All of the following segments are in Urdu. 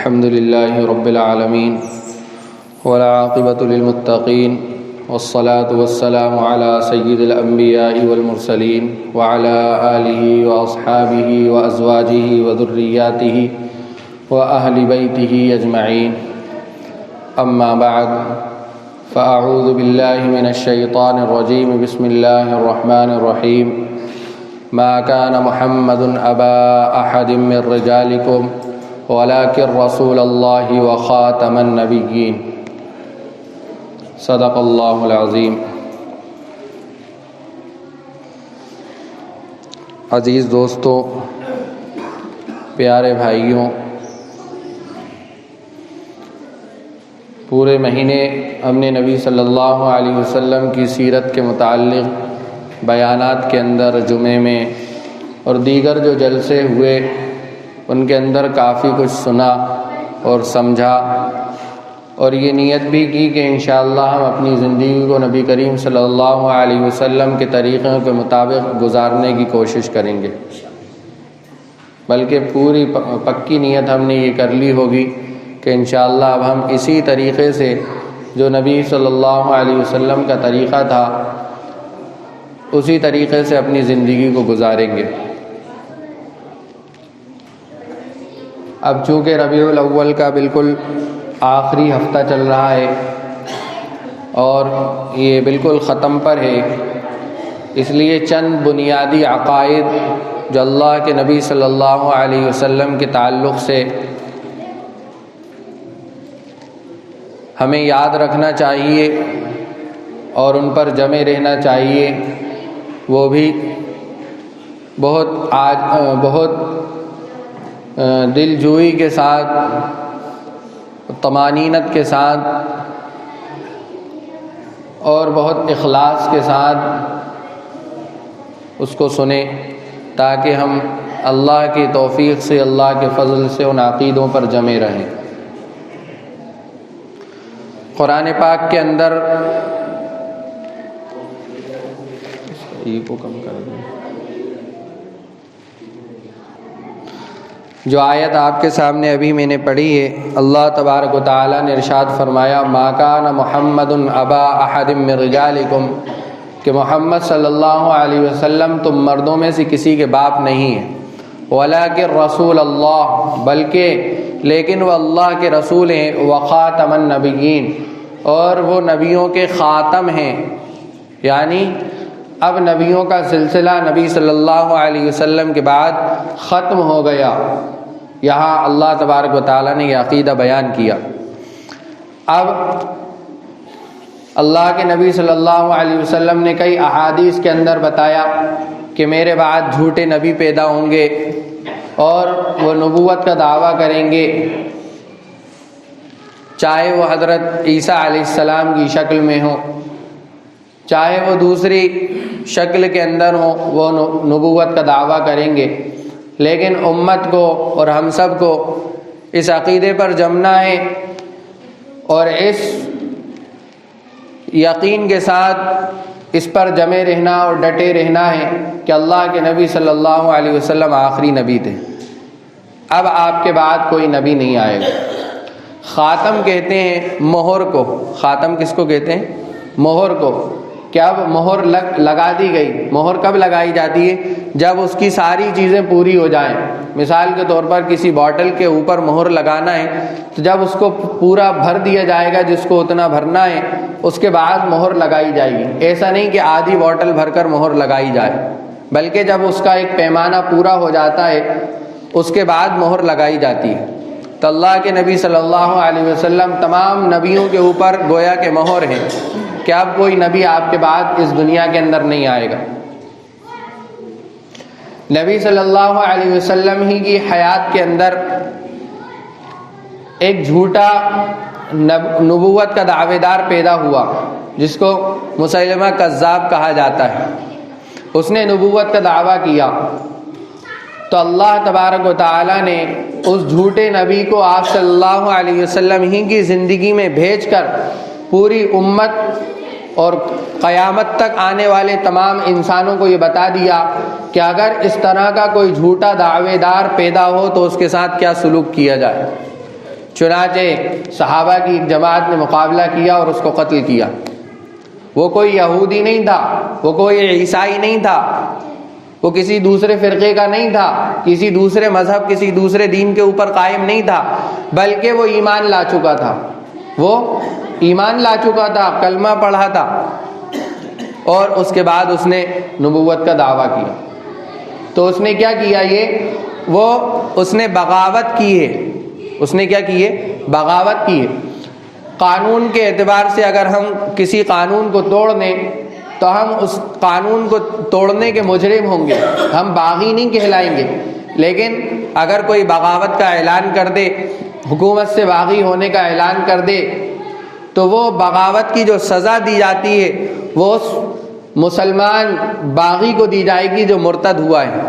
الحمد لله رب العالمين والعاقبة للمتقين والصلاة والسلام على سيد الأنبياء والمرسلين وعلى آله وأصحابه وأزواجه وذرياته وأهل بيته أجمعين. أما بعد فأعوذ بالله من الشيطان الرجيم. بسم الله الرحمن الرحيم. ما كان محمد أبا أحد من رجالكم ولكن رسول الله وخاتم النبيين. صدق اللہ العظیم. عزیز دوستوں، پیارے بھائیوں، پورے مہینے ہم نے نبی صلی اللہ علیہ وسلم کی سیرت کے متعلق بیانات کے اندر جمعے میں اور دیگر جو جلسے ہوئے ان کے اندر کافی کچھ سنا اور سمجھا، اور یہ نیت بھی کی کہ انشاءاللہ ہم اپنی زندگی کو نبی کریم صلی اللہ علیہ وسلم کے طریقوں کے مطابق گزارنے کی کوشش کریں گے، بلکہ پوری پکی نیت ہم نے یہ کر لی ہوگی کہ انشاءاللہ اب ہم اسی طریقے سے جو نبی صلی اللہ علیہ وسلم کا طریقہ تھا اسی طریقے سے اپنی زندگی کو گزاریں گے. اب چونکہ ربیع الاول کا بالکل آخری ہفتہ چل رہا ہے اور یہ بالکل ختم پر ہے، اس لیے چند بنیادی عقائد جو اللہ کے نبی صلی اللہ علیہ وسلم کے تعلق سے ہمیں یاد رکھنا چاہیے اور ان پر جمے رہنا چاہیے، وہ بھی بہت دل جوئی کے ساتھ، طمانینت کے ساتھ اور بہت اخلاص کے ساتھ اس کو سنیں، تاکہ ہم اللہ کی توفیق سے، اللہ کے فضل سے ان عقیدوں پر جمے رہیں. قرآن پاک کے اندر کو کم کر دیں، جو آیت آپ کے سامنے ابھی میں نے پڑھی ہے، اللہ تبارک و تعالیٰ نے ارشاد فرمایا ما کان محمد ابا احد من رجالکم، کہ محمد صلی اللہ علیہ وسلم تم مردوں میں سے کسی کے باپ نہیں ہیں، ولکن رسول اللہ، بلکہ لیکن وہ اللہ کے رسول ہیں، وخاتم النبیین، اور وہ نبیوں کے خاتم ہیں، یعنی اب نبیوں کا سلسلہ نبی صلی اللہ علیہ وسلم کے بعد ختم ہو گیا. یہاں اللہ تبارک و تعالیٰ نے یہ عقیدہ بیان کیا. اب اللہ کے نبی صلی اللہ علیہ وسلم نے کئی احادیث کے اندر بتایا کہ میرے بعد جھوٹے نبی پیدا ہوں گے اور وہ نبوت کا دعویٰ کریں گے، چاہے وہ حضرت عیسیٰ علیہ السلام کی شکل میں ہو، چاہے وہ دوسری شکل کے اندر ہو، وہ نبوت کا دعویٰ کریں گے. لیکن امت کو اور ہم سب کو اس عقیدے پر جمنا ہے اور اس یقین کے ساتھ اس پر جمے رہنا اور ڈٹے رہنا ہے کہ اللہ کے نبی صلی اللہ علیہ وسلم آخری نبی تھے، اب آپ کے بعد کوئی نبی نہیں آئے گا. خاتم کہتے ہیں مہر کو. خاتم کس کو کہتے ہیں؟ مہر کو. کہ اب مہر لگا دی گئی. مہر کب لگائی جاتی ہے؟ جب اس کی ساری چیزیں پوری ہو جائیں. مثال کے طور پر کسی باٹل کے اوپر مہر لگانا ہے تو جب اس کو پورا بھر دیا جائے گا جس کو اتنا بھرنا ہے، اس کے بعد مہر لگائی جائے گی. ایسا نہیں کہ آدھی باٹل بھر کر مہر لگائی جائے، بلکہ جب اس کا ایک پیمانہ پورا ہو جاتا ہے اس کے بعد مہر لگائی جاتی ہے. تو اللہ کے نبی صلی اللہ علیہ وسلم تمام نبیوں کے اوپر گویا کہ مہر ہیں کہ اب کوئی نبی آپ کے بعد اس دنیا کے اندر نہیں آئے گا. نبی صلی اللہ علیہ وسلم ہی کی حیات کے اندر ایک جھوٹا نبوت کا دعوے دار پیدا ہوا جس کو مسیلمہ کذاب کہا جاتا ہے. اس نے نبوت کا دعویٰ کیا تو اللہ تبارک و تعالیٰ نے اس جھوٹے نبی کو آپ صلی اللہ علیہ وسلم ہی کی زندگی میں بھیج کر پوری امت اور قیامت تک آنے والے تمام انسانوں کو یہ بتا دیا کہ اگر اس طرح کا کوئی جھوٹا دعوے دار پیدا ہو تو اس کے ساتھ کیا سلوک کیا جائے. چنانچہ صحابہ کی ایک جماعت نے مقابلہ کیا اور اس کو قتل کیا۔ وہ کوئی یہودی نہیں تھا، وہ کوئی عیسائی نہیں تھا، وہ کسی دوسرے فرقے کا نہیں تھا، کسی دوسرے مذہب، کسی دوسرے دین کے اوپر قائم نہیں تھا، بلکہ وہ ایمان لا چکا تھا، وہ ایمان لا چکا تھا، کلمہ پڑھا تھا، اور اس کے بعد اس نے نبوت کا دعویٰ کیا۔ تو اس نے کیا کیا؟ اس نے بغاوت کی ہے۔ اس نے کیا کی ہے؟ بغاوت کی ہے۔ قانون کے اعتبار سے اگر ہم کسی قانون کو توڑ دیں تو ہم اس قانون کو توڑنے کے مجرم ہوں گے، ہم باغی نہیں کہلائیں گے۔ لیکن اگر کوئی بغاوت کا اعلان کر دے، حکومت سے باغی ہونے کا اعلان کر دے، تو وہ بغاوت کی جو سزا دی جاتی ہے وہ اس مسلمان باغی کو دی جائے گی جو مرتد ہوا ہے۔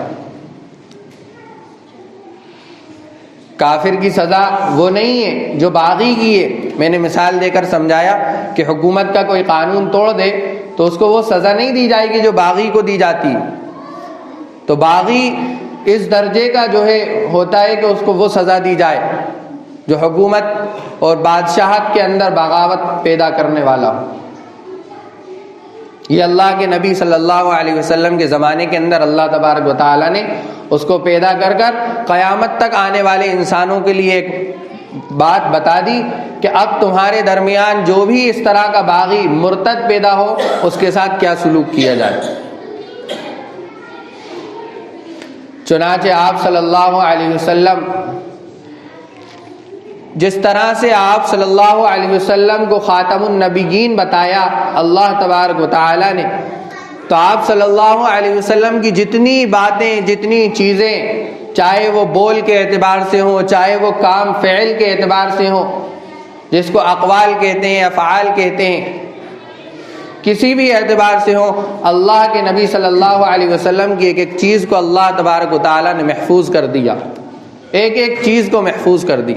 کافر کی سزا وہ نہیں ہے جو باغی کی ہے۔ میں نے مثال دے کر سمجھایا کہ حکومت کا کوئی قانون توڑ دے تو اس کو وہ سزا نہیں دی جائے گی جو باغی کو دی جاتی۔ تو باغی اس درجے کا جو ہے ہوتا ہے کہ اس کو وہ سزا دی جائے جو حکومت اور بادشاہت کے اندر بغاوت پیدا کرنے والا ہو۔ یہ اللہ کے نبی صلی اللہ علیہ وسلم کے زمانے کے اندر اللہ تبارک و تعالیٰ نے اس کو پیدا کر کر قیامت تک آنے والے انسانوں کے لیے ایک بات بتا دی کہ اب تمہارے درمیان جو بھی اس طرح کا باغی مرتد پیدا ہو اس کے ساتھ کیا سلوک کیا جائے۔ چنانچہ آپ صلی اللہ علیہ وسلم جس طرح سے آپ صلی اللہ علیہ وسلم کو خاتم النبیین بتایا اللہ تبارک و تعالی نے، تو آپ صلی اللہ علیہ وسلم کی جتنی باتیں، جتنی چیزیں، چاہے وہ بول کے اعتبار سے ہوں، چاہے وہ کام فعل کے اعتبار سے ہوں، جس کو اقوال کہتے ہیں، افعال کہتے ہیں، کسی بھی اعتبار سے ہوں، اللہ کے نبی صلی اللہ علیہ وسلم کی ایک ایک چیز کو اللہ تبارک و تعالی نے محفوظ کر دیا، ایک ایک چیز کو محفوظ کر دی۔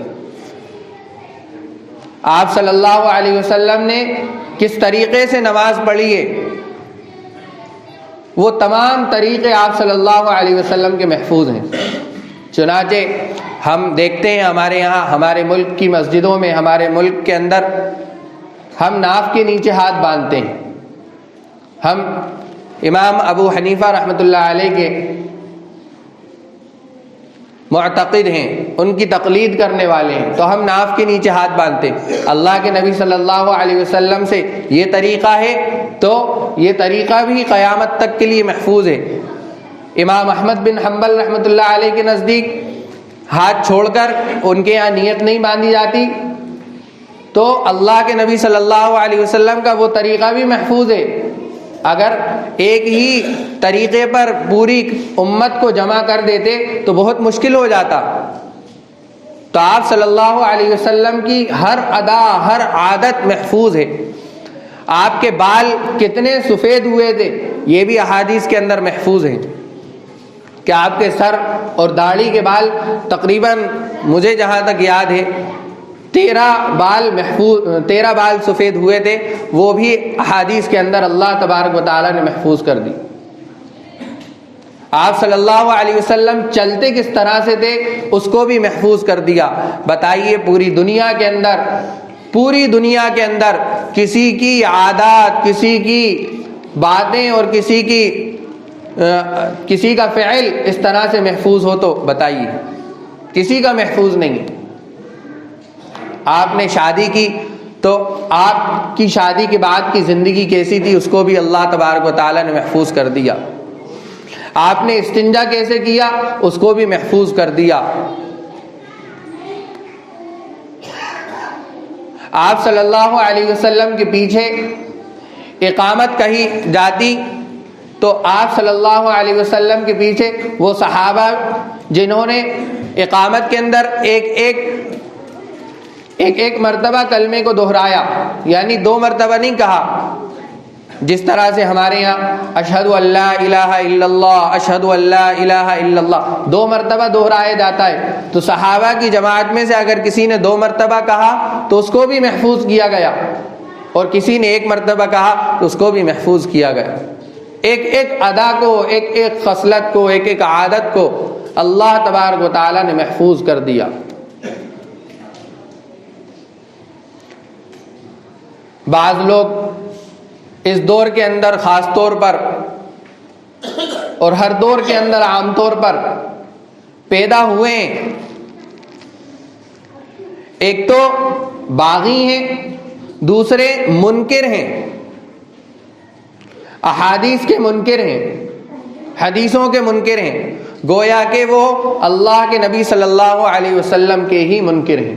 آپ صلی اللہ علیہ وسلم نے کس طریقے سے نماز پڑھی ہے، وہ تمام طریقے آپ صلی اللہ علیہ وسلم کے محفوظ ہیں۔ چنانچہ ہم دیکھتے ہیں ہمارے یہاں، ہمارے ملک کی مسجدوں میں، ہمارے ملک کے اندر ہم ناف کے نیچے ہاتھ باندھتے ہیں۔ ہم امام ابو حنیفہ رحمۃ اللہ علیہ کے معتقد ہیں، ان کی تقلید کرنے والے ہیں، تو ہم ناف کے نیچے ہاتھ باندھتے ہیں۔ اللہ کے نبی صلی اللہ علیہ وسلم سے یہ طریقہ ہے تو یہ طریقہ بھی قیامت تک کے لیے محفوظ ہے۔ امام احمد بن حنبل رحمۃ اللہ علیہ کے نزدیک ہاتھ چھوڑ کر ان کے یہاں نیت نہیں باندھی جاتی، تو اللہ کے نبی صلی اللہ علیہ وسلم کا وہ طریقہ بھی محفوظ ہے۔ اگر ایک ہی طریقے پر پوری امت کو جمع کر دیتے تو بہت مشکل ہو جاتا۔ تو آپ صلی اللہ علیہ وسلم کی ہر ادا، ہر عادت محفوظ ہے۔ آپ کے بال کتنے سفید ہوئے تھے یہ بھی احادیث کے اندر محفوظ ہیں کہ آپ کے سر اور داڑھی کے بال تقریباً مجھے جہاں تک یاد ہے 13 بال سفید ہوئے تھے، وہ بھی احادیث کے اندر اللہ تبارک و تعالی نے محفوظ کر دی۔ آپ صلی اللہ علیہ وسلم چلتے کس طرح سے تھے اس کو بھی محفوظ کر دیا۔ بتائیے پوری دنیا کے اندر کسی کی عادات، کسی کی باتیں اور کسی کا فعل اس طرح سے محفوظ ہو تو بتائیے، کسی کا محفوظ نہیں۔ آپ نے شادی کی تو آپ کی شادی کے بعد کی زندگی کیسی تھی اس کو بھی اللہ تبارک و تعالی نے محفوظ کر دیا۔ آپ نے استنجا کیسے کیا اس کو بھی محفوظ کر دیا۔ آپ صلی اللہ علیہ وسلم کے پیچھے اقامت کہی جاتی تو آپ صلی اللہ علیہ وسلم کے پیچھے وہ صحابہ جنہوں نے اقامت کے اندر ایک مرتبہ کلمے کو دہرایا، یعنی 2 مرتبہ نہیں کہا، جس طرح سے ہمارے یہاں اشہد ان لا الہ الا اللہ، اشہد ان لا الہ الا اللہ 2 مرتبہ دہرایا جاتا ہے۔ تو صحابہ کی جماعت میں سے اگر کسی نے 2 مرتبہ کہا تو اس کو بھی محفوظ کیا گیا، اور کسی نے 1 مرتبہ کہا تو اس کو بھی محفوظ کیا گیا۔ ایک ایک ادا کو، ایک ایک خصلت کو، ایک ایک عادت کو اللہ تبارک و تعالی نے محفوظ کر دیا۔ بعض لوگ اس دور کے اندر خاص طور پر اور ہر دور کے اندر عام طور پر پیدا ہوئے ہیں، ایک تو باغی ہیں، دوسرے منکر ہیں، احادیث کے منکر ہیں، حدیثوں کے منکر ہیں، گویا کہ وہ اللہ کے نبی صلی اللہ علیہ وسلم کے ہی منکر ہیں۔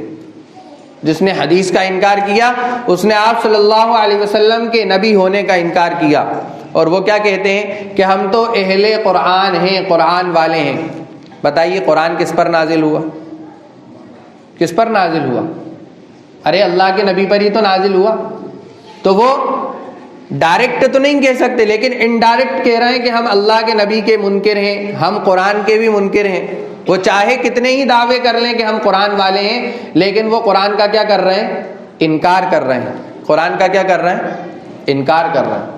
جس نے حدیث کا انکار کیا اس نے آپ صلی اللہ علیہ وسلم کے نبی ہونے کا انکار کیا، اور وہ کیا کہتے ہیں کہ ہم تو اہل قرآن ہیں، قرآن والے ہیں۔ بتائیے قرآن کس پر نازل ہوا؟ کس پر نازل ہوا؟ ارے اللہ کے نبی پر ہی تو نازل ہوا۔ تو وہ ڈائریکٹ تو نہیں کہہ سکتے، لیکن انڈائریکٹ کہہ رہے ہیں کہ ہم اللہ کے نبی کے منکر ہیں، ہم قرآن کے بھی منکر ہیں۔ وہ چاہے کتنے ہی دعوے کر لیں کہ ہم قرآن والے ہیں، لیکن وہ قرآن کا کیا کر رہے ہیں؟ انکار کر رہے ہیں۔ قرآن کا کیا کر رہے ہیں؟ انکار کر رہے ہیں۔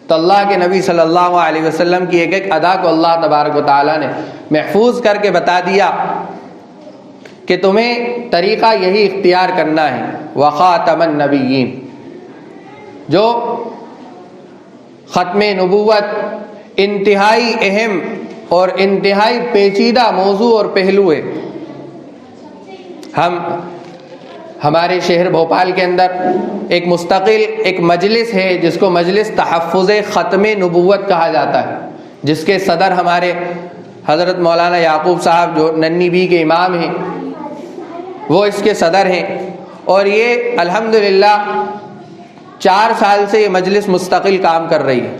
تو اللہ کے نبی صلی اللہ علیہ وسلم کی ایک ایک ادا کو اللہ تبارک و تعالیٰ نے محفوظ کر کے بتا دیا کہ تمہیں طریقہ یہی اختیار کرنا ہے۔ وخاتم النبیین، جو ختم نبوت انتہائی اہم اور انتہائی پیچیدہ موضوع اور پہلو ہے۔ ہمارے شہر بھوپال کے اندر ایک مستقل ایک مجلس ہے جس کو مجلس تحفظ ختم نبوت کہا جاتا ہے، جس کے صدر ہمارے حضرت مولانا یعقوب صاحب جو ننی بی کے امام ہیں، وہ اس کے صدر ہیں۔ اور یہ الحمدللہ 4 سال سے یہ مجلس مستقل کام کر رہی ہے،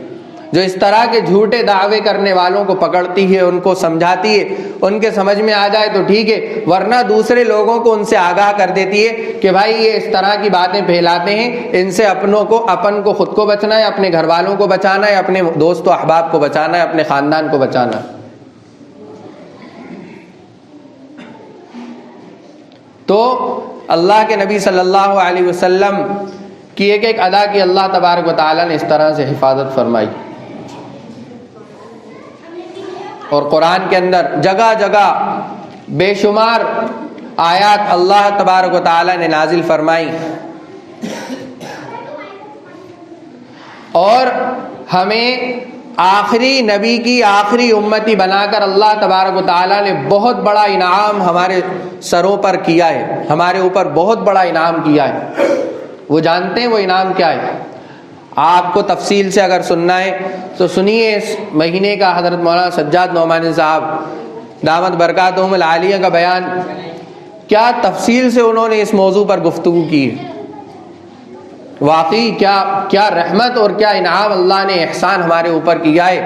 جو اس طرح کے جھوٹے دعوے کرنے والوں کو پکڑتی ہے، ان کو سمجھاتی ہے، ان کے سمجھ میں آ جائے تو ٹھیک ہے، ورنہ دوسرے لوگوں کو ان سے آگاہ کر دیتی ہے کہ بھائی یہ اس طرح کی باتیں پھیلاتے ہیں، ان سے اپن کو خود کو بچنا ہے، اپنے گھر والوں کو بچانا ہے، اپنے دوست و احباب کو بچانا ہے، اپنے خاندان کو بچانا ہے۔ تو اللہ کے نبی صلی اللہ علیہ وسلم کی ایک ایک ادا کی اللہ تبارک و تعالیٰ نے اس طرح سے حفاظت فرمائی، اور قرآن کے اندر جگہ جگہ بے شمار آیات اللہ تبارک و تعالیٰ نے نازل فرمائی، اور ہمیں آخری نبی کی آخری امتی بنا کر اللہ تبارک و تعالیٰ نے بہت بڑا انعام ہمارے سروں پر کیا ہے، ہمارے اوپر بہت بڑا انعام کیا ہے۔ وہ جانتے ہیں وہ انعام کیا ہے؟ آپ کو تفصیل سے اگر سننا ہے تو سنیے اس مہینے کا حضرت مولانا سجاد نعمانی صاحب دامت برکاتہم العالیہ کا بیان، کیا تفصیل سے انہوں نے اس موضوع پر گفتگو کی ہے۔ واقعی کیا رحمت اور کیا انعام اللہ نے احسان ہمارے اوپر کیا ہے۔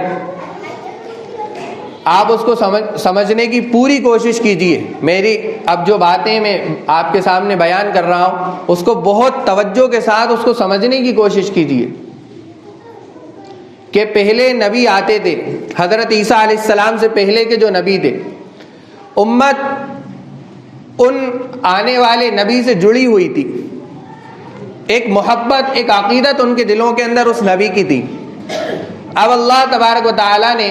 آپ اس کو سمجھنے کی پوری کوشش کیجیے۔ میری اب جو باتیں میں آپ کے سامنے بیان کر رہا ہوں اس کو بہت توجہ کے ساتھ اس کو سمجھنے کی کوشش کیجیے کہ پہلے نبی آتے تھے، حضرت عیسیٰ علیہ السلام سے پہلے کے جو نبی تھے، امت ان آنے والے نبی سے جڑی ہوئی تھی، ایک محبت ایک عقیدت ان کے دلوں کے اندر اس نبی کی تھی۔ اب اللہ تبارک و تعالیٰ نے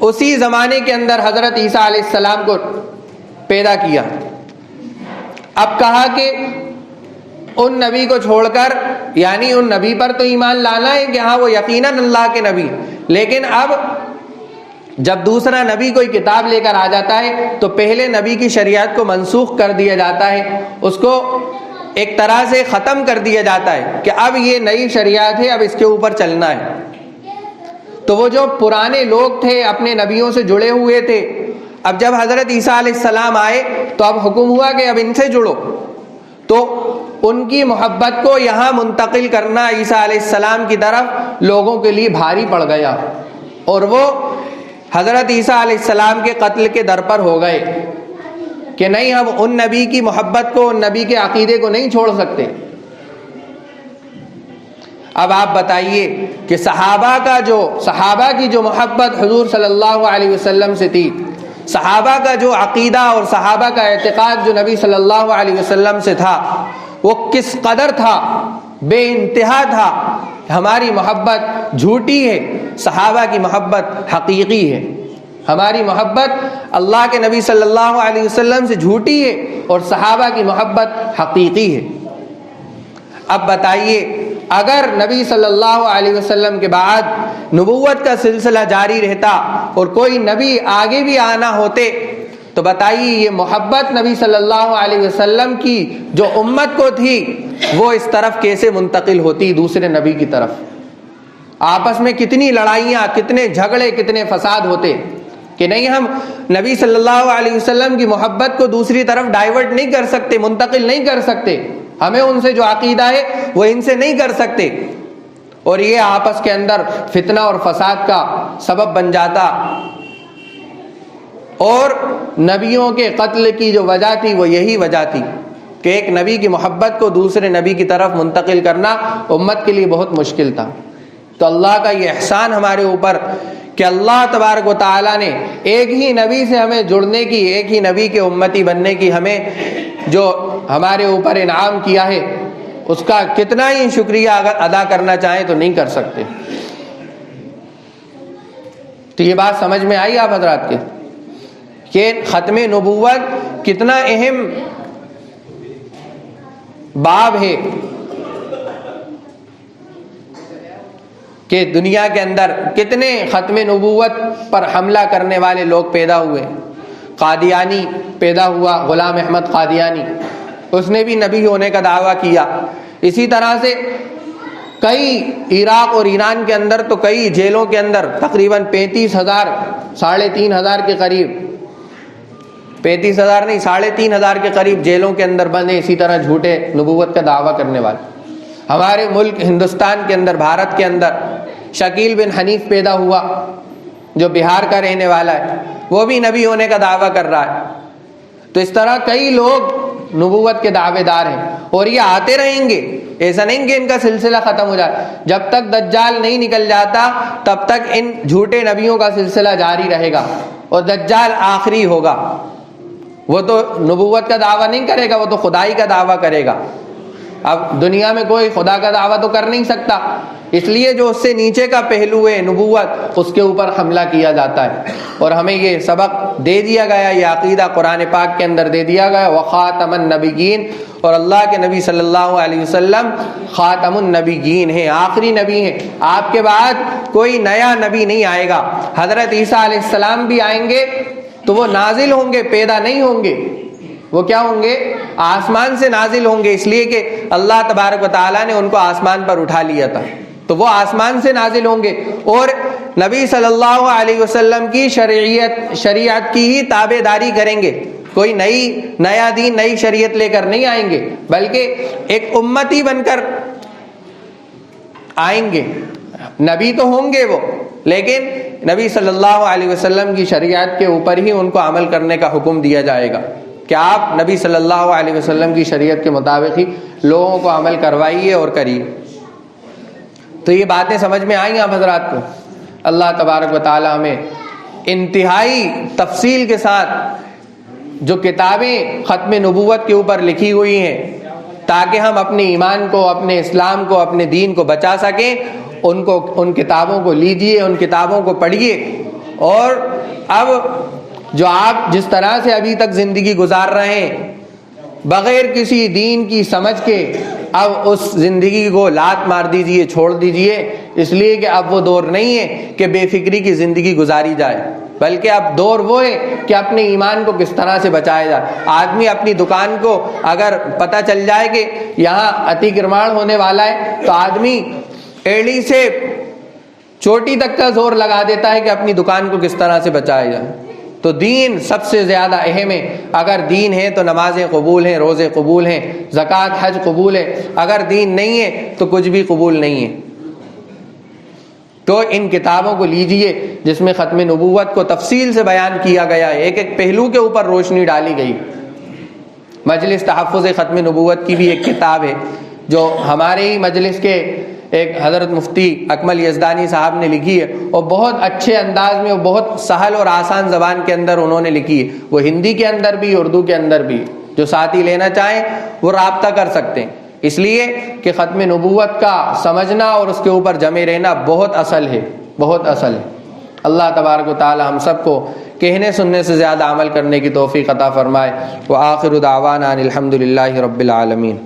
اسی زمانے کے اندر حضرت عیسیٰ علیہ السلام کو پیدا کیا۔ اب کہا کہ ان نبی کو چھوڑ کر، یعنی ان نبی پر تو ایمان لانا ہے کہ ہاں وہ یقیناً اللہ کے نبی، لیکن اب جب دوسرا نبی کوئی کتاب لے کر آ جاتا ہے تو پہلے نبی کی شریعت کو منسوخ کر دیا جاتا ہے، اس کو ایک طرح سے ختم کر دیا جاتا ہے کہ اب یہ نئی شریعت ہے، اب اس کے اوپر چلنا ہے۔ تو وہ جو پرانے لوگ تھے اپنے نبیوں سے جڑے ہوئے تھے، اب جب حضرت عیسیٰ علیہ السلام آئے تو اب حکم ہوا کہ اب ان سے جڑو، تو ان کی محبت کو یہاں منتقل کرنا عیسیٰ علیہ السلام کی طرف لوگوں کے لیے بھاری پڑ گیا، اور وہ حضرت عیسیٰ علیہ السلام کے قتل کے در پر ہو گئے کہ نہیں، ہم ان نبی کی محبت کو، ان نبی کے عقیدے کو نہیں چھوڑ سکتے۔ اب آپ بتائیے کہ صحابہ کی جو محبت حضور صلی اللہ علیہ وسلم سے تھی، صحابہ کا جو عقیدہ اور صحابہ کا اعتقاد جو نبی صلی اللہ علیہ وسلم سے تھا، وہ کس قدر تھا، بے انتہا تھا۔ ہماری محبت جھوٹی ہے، صحابہ کی محبت حقیقی ہے۔ ہماری محبت اللہ کے نبی صلی اللہ علیہ وسلم سے جھوٹی ہے اور صحابہ کی محبت حقیقی ہے۔ اب بتائیے اگر نبی صلی اللہ علیہ وسلم کے بعد نبوت کا سلسلہ جاری رہتا اور کوئی نبی آگے بھی آنا ہوتے تو بتائیے یہ محبت نبی صلی اللہ علیہ وسلم کی جو امت کو تھی وہ اس طرف کیسے منتقل ہوتی دوسرے نبی کی طرف؟ آپس میں کتنی لڑائیاں، کتنے جھگڑے، کتنے فساد ہوتے کہ نہیں ہم نبی صلی اللہ علیہ وسلم کی محبت کو دوسری طرف ڈائیورٹ نہیں کر سکتے، منتقل نہیں کر سکتے، ہمیں ان سے جو عقیدہ ہے وہ ان سے نہیں کر سکتے، اور یہ آپس کے اندر فتنہ اور فساد کا سبب بن جاتا۔ اور نبیوں کے قتل کی جو وجہ تھی وہ یہی وجہ تھی کہ ایک نبی کی محبت کو دوسرے نبی کی طرف منتقل کرنا امت کے لیے بہت مشکل تھا۔ تو اللہ کا یہ احسان ہمارے اوپر کہ اللہ تبارک و تعالیٰ نے ایک ہی نبی سے ہمیں جڑنے کی، ایک ہی نبی کے امتی بننے کی ہمیں جو ہمارے اوپر انعام کیا ہے اس کا کتنا ہی شکریہ اگر ادا کرنا چاہیں تو نہیں کر سکتے۔ تو یہ بات سمجھ میں آئی آپ حضرات کے کہ ختم نبوت کتنا اہم باب ہے کہ دنیا کے اندر کتنے ختم نبوت پر حملہ کرنے والے لوگ پیدا ہوئے۔ قادیانی پیدا ہوا، غلام احمد قادیانی، اس نے بھی نبی ہونے کا دعویٰ کیا۔ اسی طرح سے کئی عراق اور ایران کے اندر تو کئی جیلوں کے اندر تقریباً 35,000 3,500 کے قریب 35,000 نہیں 3,500 کے قریب جیلوں کے اندر بندے اسی طرح جھوٹے نبوت کا دعویٰ کرنے والے۔ ہمارے ملک ہندوستان کے اندر، بھارت کے اندر شکیل بن حنیف پیدا ہوا جو بہار کا رہنے والا ہے، وہ بھی نبی ہونے کا دعویٰ کر رہا ہے۔ تو اس طرح کئی لوگ نبوت کے دعوے دار ہیں اور یہ آتے رہیں گے، ایسا نہیں کہ ان کا سلسلہ ختم ہو جائے۔ جب تک دجال نہیں نکل جاتا تب تک ان جھوٹے نبیوں کا سلسلہ جاری رہے گا، اور دجال آخری ہوگا۔ وہ تو نبوت کا دعویٰ نہیں کرے گا، وہ تو خدائی کا دعویٰ کرے گا۔ اب دنیا میں کوئی خدا کا دعویٰ تو کر نہیں سکتا، اس لیے جو اس سے نیچے کا پہلو ہے نبوت، اس کے اوپر حملہ کیا جاتا ہے۔ اور ہمیں یہ سبق دے دیا گیا، یہ عقیدہ قرآن پاک کے اندر دے دیا گیا، وخاتم النبیین، اور اللہ کے نبی صلی اللہ علیہ وسلم خاتم النبیین ہیں، آخری نبی ہیں۔ آپ کے بعد کوئی نیا نبی نہیں آئے گا۔ حضرت عیسیٰ علیہ السلام بھی آئیں گے تو وہ نازل ہوں گے، پیدا نہیں ہوں گے۔ وہ کیا ہوں گے؟ آسمان سے نازل ہوں گے، اس لیے کہ اللہ تبارک و تعالیٰ نے ان کو آسمان پر اٹھا لیا تھا، تو وہ آسمان سے نازل ہوں گے اور نبی صلی اللہ علیہ وسلم کی شریعت کی ہی تابع داری کریں گے۔ کوئی نیا دین، نئی شریعت لے کر نہیں آئیں گے، بلکہ ایک امتی بن کر آئیں گے۔ نبی تو ہوں گے وہ، لیکن نبی صلی اللہ علیہ وسلم کی شریعت کے اوپر ہی ان کو عمل کرنے کا حکم دیا جائے گا کہ آپ نبی صلی اللہ علیہ وسلم کی شریعت کے مطابق ہی لوگوں کو عمل کروائیے اور کریے۔ تو یہ باتیں سمجھ میں آئیں آپ حضرات کو؟ اللہ تبارک و تعالی ہمیں انتہائی تفصیل کے ساتھ جو کتابیں ختم نبوت کے اوپر لکھی ہوئی ہیں تاکہ ہم اپنے ایمان کو، اپنے اسلام کو، اپنے دین کو بچا سکیں، ان کتابوں کو لیجئے، ان کتابوں کو پڑھیے۔ اور اب جو آپ جس طرح سے ابھی تک زندگی گزار رہے ہیں بغیر کسی دین کی سمجھ کے، اب اس زندگی کو لات مار دیجئے، چھوڑ دیجئے، اس لیے کہ اب وہ دور نہیں ہے کہ بے فکری کی زندگی گزاری جائے، بلکہ اب دور وہ ہے کہ اپنے ایمان کو کس طرح سے بچایا جائے۔ آدمی اپنی دکان کو اگر پتہ چل جائے کہ یہاں اتی گرماڑ ہونے والا ہے تو آدمی ایڑی سے چوٹی تک کا زور لگا دیتا ہے کہ اپنی دکان کو کس طرح سے بچایا جائے۔ تو دین سب سے زیادہ اہم ہے۔ اگر دین ہے تو نمازیں قبول ہیں، روزے قبول ہیں، زکوٰۃ حج قبول ہے۔ اگر دین نہیں ہے تو کچھ بھی قبول نہیں ہے۔ تو ان کتابوں کو لیجئے جس میں ختم نبوت کو تفصیل سے بیان کیا گیا ہے، ایک ایک پہلو کے اوپر روشنی ڈالی گئی۔ مجلس تحفظ ختم نبوت کی بھی ایک کتاب ہے جو ہمارے ہی مجلس کے ایک حضرت مفتی اکمل یزدانی صاحب نے لکھی ہے، اور بہت اچھے انداز میں اور بہت سہل اور آسان زبان کے اندر انہوں نے لکھی ہے۔ وہ ہندی کے اندر بھی، اردو کے اندر بھی، جو ساتھی لینا چاہیں وہ رابطہ کر سکتے ہیں، اس لیے کہ ختم نبوت کا سمجھنا اور اس کے اوپر جمے رہنا بہت اصل ہے، بہت اصل ہے۔ اللہ تبارک و تعالی ہم سب کو کہنے سننے سے زیادہ عمل کرنے کی توفیق عطا فرمائے۔ وآخر دعوانا ان الحمد للہ رب العالمین۔